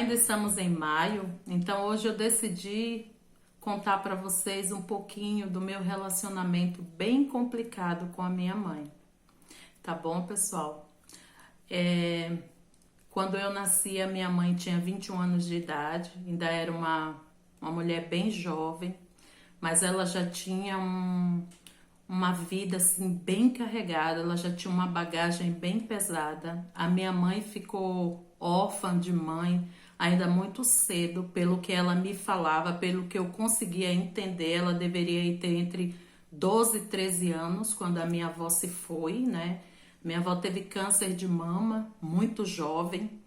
ainda estamos em maio, então hoje eu decidi contar para vocês um pouquinho do meu relacionamento bem complicado com a minha mãe. Tá bom, pessoal? É, Quando eu nasci, a minha mãe tinha 21 anos de idade, ainda era uma mulher bem jovem, mas ela já tinha uma vida assim bem carregada, ela já tinha uma bagagem bem pesada. A minha mãe ficou órfã de mãe ainda muito cedo, pelo que ela me falava, pelo que eu conseguia entender, ela deveria ter entre 12 e 13 anos quando a minha avó se foi, né? Minha avó teve câncer de mama muito jovem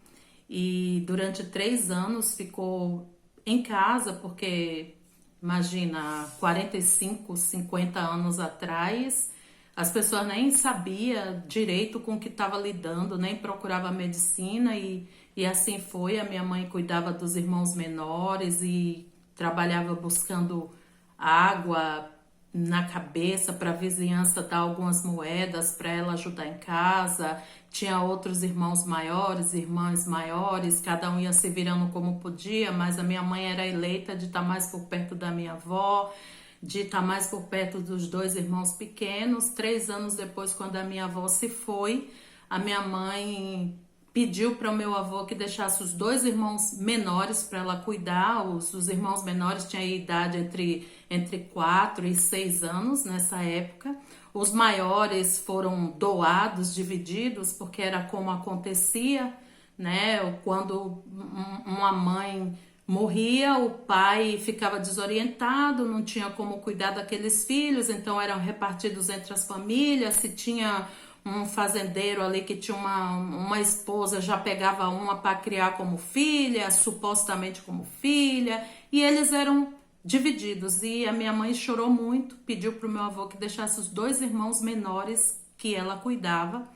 e durante 3 anos ficou em casa porque imagina, 45, 50 anos atrás, as pessoas nem sabiam direito com o que estava lidando, nem procurava medicina e assim foi. A minha mãe cuidava dos irmãos menores e trabalhava buscando água na cabeça para a vizinhança dar algumas moedas para ela ajudar em casa. Tinha outros irmãos maiores, irmãs maiores, cada um ia se virando como podia, mas a minha mãe era eleita de estar mais por perto da minha avó, de estar mais por perto dos dois irmãos pequenos. 3 anos depois, quando a minha avó se foi, a minha mãe pediu para o meu avô que deixasse os dois irmãos menores para ela cuidar. Os irmãos menores tinham idade entre 4 e 6 anos nessa época. Os maiores foram doados, divididos, porque era como acontecia, né? Quando uma mãe morria, o pai ficava desorientado, não tinha como cuidar daqueles filhos, então eram repartidos entre as famílias. Se tinha um fazendeiro ali que tinha uma esposa, já pegava uma para criar como filha, supostamente como filha, e eles eram divididos. E a minha mãe chorou muito, pediu para o meu avô que deixasse os dois irmãos menores que ela cuidava.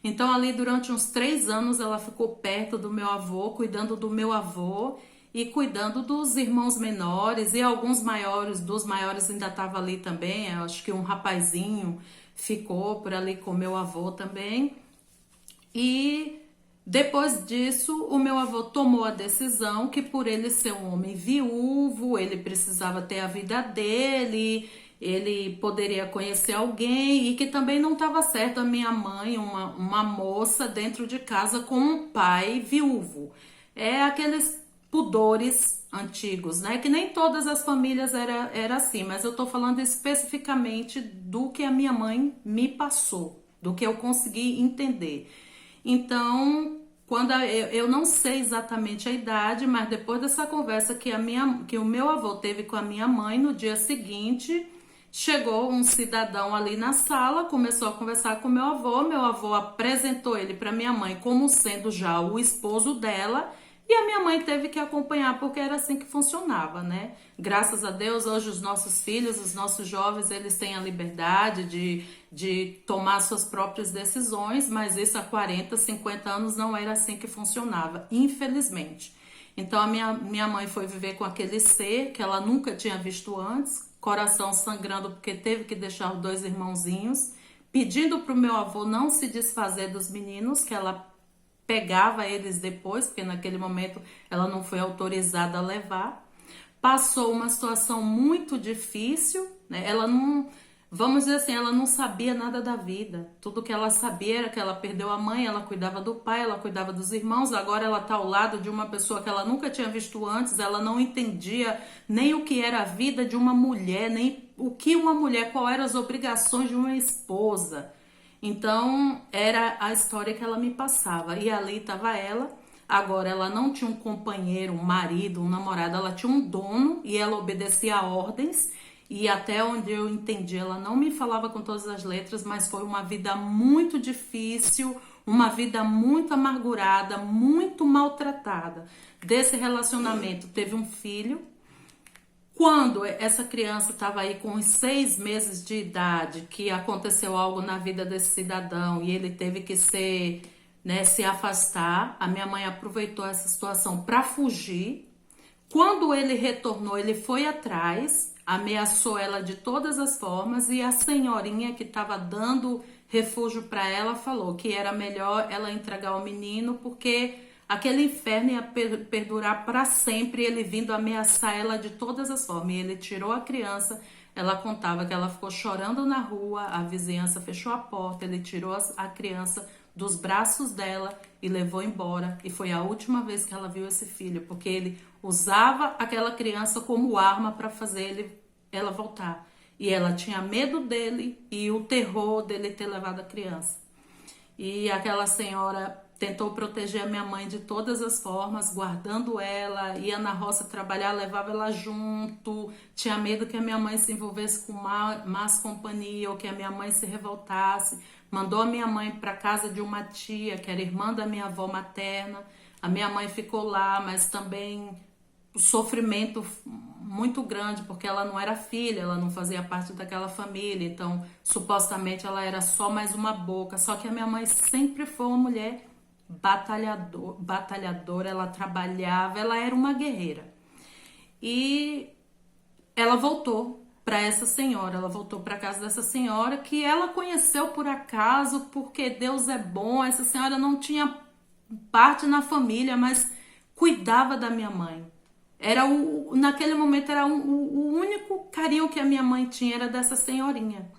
Então ali durante uns 3 anos ela ficou perto do meu avô, cuidando do meu avô e cuidando dos irmãos menores, e alguns maiores, dos maiores ainda estava ali também. Eu acho que um rapazinho ficou por ali com meu avô também. E depois disso, o meu avô tomou a decisão que, por ele ser um homem viúvo, ele precisava ter a vida dele, ele poderia conhecer alguém, e que também não estava certo a minha mãe, uma moça dentro de casa com um pai viúvo. É aqueles pudores antigos, né? Que nem todas as famílias era assim, mas eu tô falando especificamente do que a minha mãe me passou, do que eu consegui entender. Então, eu não sei exatamente a idade, mas depois dessa conversa que o meu avô teve com a minha mãe, no dia seguinte, chegou um cidadão ali na sala, começou a conversar com meu avô apresentou ele para minha mãe como sendo já o esposo dela. E a minha mãe teve que acompanhar, porque era assim que funcionava, né? Graças a Deus, hoje os nossos filhos, os nossos jovens, eles têm a liberdade de tomar suas próprias decisões, mas isso há 40, 50 anos não era assim que funcionava, infelizmente. Então a minha mãe foi viver com aquele ser que ela nunca tinha visto antes, coração sangrando porque teve que deixar os dois irmãozinhos, pedindo para o meu avô não se desfazer dos meninos, que ela pegava eles depois, porque naquele momento ela não foi autorizada a levar. Passou uma situação muito difícil, né? Ela não, vamos dizer assim, ela não sabia nada da vida. Tudo que ela sabia era que ela perdeu a mãe, ela cuidava do pai, ela cuidava dos irmãos. Agora ela está ao lado de uma pessoa que ela nunca tinha visto antes. Ela não entendia nem o que era a vida de uma mulher, nem o que uma mulher, qual eram as obrigações de uma esposa. Então, era a história que ela me passava. E ali estava ela. Agora, ela não tinha um companheiro, um marido, um namorado. Ela tinha um dono e ela obedecia a ordens. E até onde eu entendi, ela não me falava com todas as letras, mas foi uma vida muito difícil, uma vida muito amargurada, muito maltratada. Desse relacionamento, teve um filho. Quando essa criança estava aí com uns 6 meses de idade, que aconteceu algo na vida desse cidadão e ele teve que se afastar, a minha mãe aproveitou essa situação para fugir. Quando ele retornou, ele foi atrás, ameaçou ela de todas as formas, e a senhorinha que estava dando refúgio para ela falou que era melhor ela entregar o menino, porque aquele inferno ia perdurar para sempre, ele vindo ameaçar ela de todas as formas. E ele tirou a criança, ela contava que ela ficou chorando na rua, a vizinhança fechou a porta, ele tirou a criança dos braços dela e levou embora. E foi a última vez que ela viu esse filho, porque ele usava aquela criança como arma para fazer ela voltar. E ela tinha medo dele e o terror dele ter levado a criança. E aquela senhora tentou proteger a minha mãe de todas as formas, guardando ela, ia na roça trabalhar, levava ela junto, tinha medo que a minha mãe se envolvesse com más companhia ou que a minha mãe se revoltasse. Mandou a minha mãe para casa de uma tia, que era irmã da minha avó materna. A minha mãe ficou lá, mas também o sofrimento muito grande, porque ela não era filha, ela não fazia parte daquela família, então supostamente ela era só mais uma boca. Só que a minha mãe sempre foi uma mulher batalhadora, ela trabalhava, ela era uma guerreira. E ela voltou para essa senhora, ela voltou para casa dessa senhora que ela conheceu por acaso, porque Deus é bom. Essa senhora não tinha parte na família, mas cuidava da minha mãe. Naquele momento era o único carinho que a minha mãe tinha era dessa senhorinha.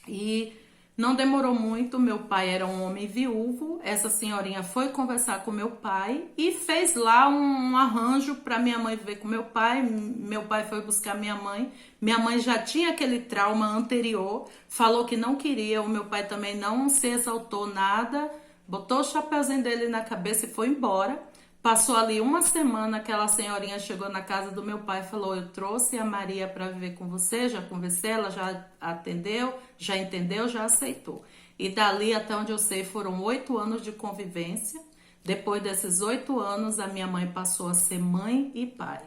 E não demorou muito, meu pai era um homem viúvo, essa senhorinha foi conversar com meu pai e fez lá um arranjo para minha mãe viver com meu pai foi buscar minha mãe já tinha aquele trauma anterior, falou que não queria, o meu pai também não se exaltou nada, botou o chapeuzinho dele na cabeça e foi embora. Passou ali uma semana, aquela senhorinha chegou na casa do meu pai e falou: eu trouxe a Maria para viver com você, já conversei, ela já atendeu, já entendeu, já aceitou. E dali, até onde eu sei, foram 8 anos de convivência. Depois desses 8 anos, a minha mãe passou a ser mãe e pai.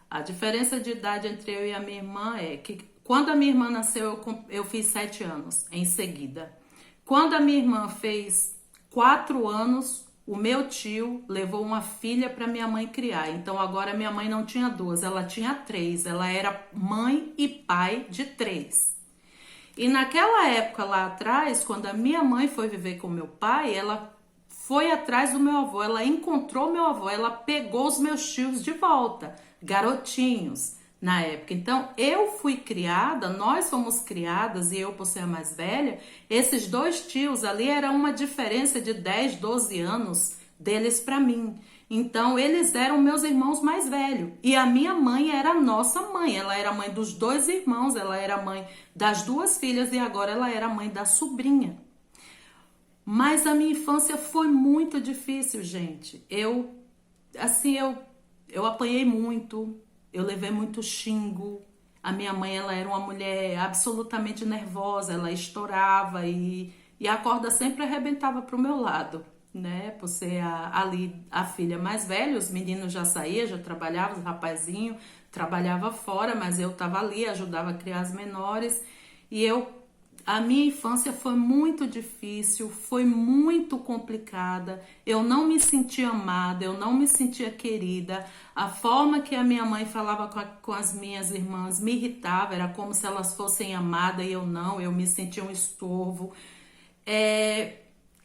A diferença de idade entre eu e a minha irmã é que quando a minha irmã nasceu, eu fiz 7 anos em seguida. Quando a minha irmã fez 4 anos, o meu tio levou uma filha para minha mãe criar. Então agora minha mãe não tinha 2, ela tinha 3. Ela era mãe e pai de 3. E naquela época lá atrás, quando a minha mãe foi viver com meu pai, ela foi atrás do meu avô, ela encontrou meu avô, ela pegou os meus tios de volta, garotinhos na época. Então eu fui criada, nós fomos criadas, e eu por ser a mais velha, esses 2 tios ali era uma diferença de 10, 12 anos deles para mim. Então eles eram meus irmãos mais velhos e a minha mãe era a nossa mãe, ela era mãe dos 2 irmãos, ela era mãe das 2 filhas e agora ela era mãe da sobrinha. Mas a minha infância foi muito difícil, gente. Eu apanhei muito. Eu levei muito xingo. A minha mãe, ela era uma mulher absolutamente nervosa, ela estourava e a corda sempre arrebentava pro meu lado, né? Por ser ali a filha mais velha, os meninos já saíam, já trabalhavam, os rapazinhos trabalhava fora, mas eu tava ali, ajudava a criar as menores. E a minha infância foi muito difícil, foi muito complicada. Eu não me sentia amada, eu não me sentia querida. A forma que a minha mãe falava com as minhas irmãs me irritava, era como se elas fossem amadas e eu não, eu me sentia um estorvo.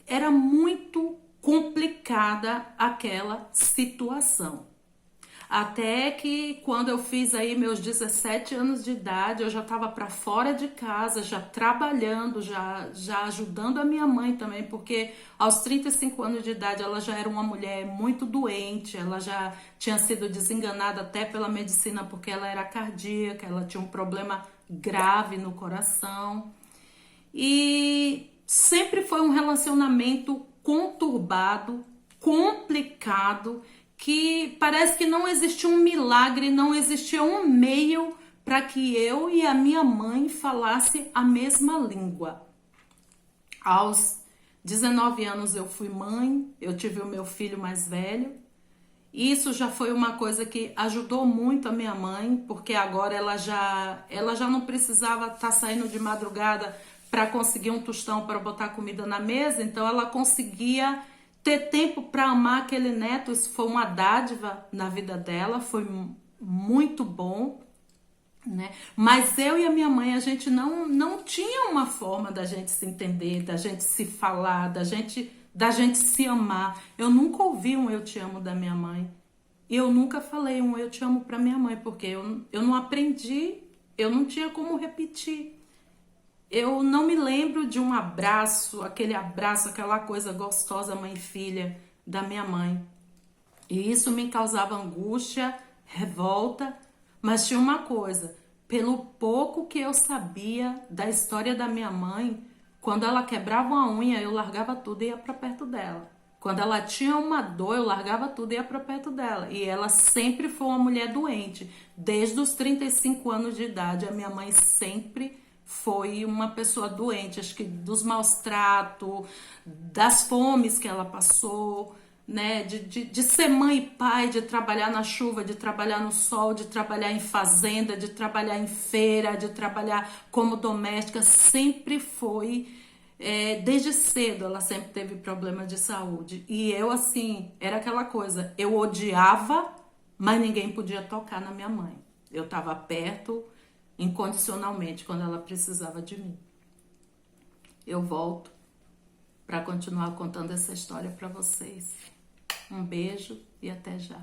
Era muito complicada aquela situação. Até que quando eu fiz aí meus 17 anos de idade, eu já estava para fora de casa, já trabalhando, já ajudando a minha mãe também, porque aos 35 anos de idade ela já era uma mulher muito doente, ela já tinha sido desenganada até pela medicina porque ela era cardíaca, ela tinha um problema grave no coração. E sempre foi um relacionamento conturbado, complicado, que parece que não existia um milagre, não existia um meio para que eu e a minha mãe falasse a mesma língua. Aos 19 anos eu fui mãe, eu tive o meu filho mais velho. Isso já foi uma coisa que ajudou muito a minha mãe, porque agora ela já não precisava estar saindo de madrugada para conseguir um tostão para botar comida na mesa, então ela conseguia ter tempo para amar aquele neto. Isso foi uma dádiva na vida dela, foi muito bom, né? Mas eu e a minha mãe, a gente não tinha uma forma da gente se entender, da gente se falar, da gente da gente se amar. Eu nunca ouvi um eu te amo da minha mãe. Eu nunca falei um eu te amo pra minha mãe, porque eu não aprendi, eu não tinha como repetir. Eu não me lembro de um abraço, aquela coisa gostosa mãe e filha da minha mãe. E isso me causava angústia, revolta, mas tinha uma coisa, pelo pouco que eu sabia da história da minha mãe, quando ela quebrava uma unha, eu largava tudo e ia para perto dela. Quando ela tinha uma dor, eu largava tudo e ia para perto dela. E ela sempre foi uma mulher doente. Desde os 35 anos de idade, a minha mãe sempre foi uma pessoa doente. Acho que dos maus tratos, das fomes que ela passou, né? De ser mãe e pai, de trabalhar na chuva, de trabalhar no sol, de trabalhar em fazenda, de trabalhar em feira, de trabalhar como doméstica. Sempre foi. Desde cedo ela sempre teve problema de saúde. E eu, assim, era aquela coisa, eu odiava, mas ninguém podia tocar na minha mãe. Eu estava perto incondicionalmente quando ela precisava de mim. Eu volto para continuar contando essa história para vocês. Um beijo e até já.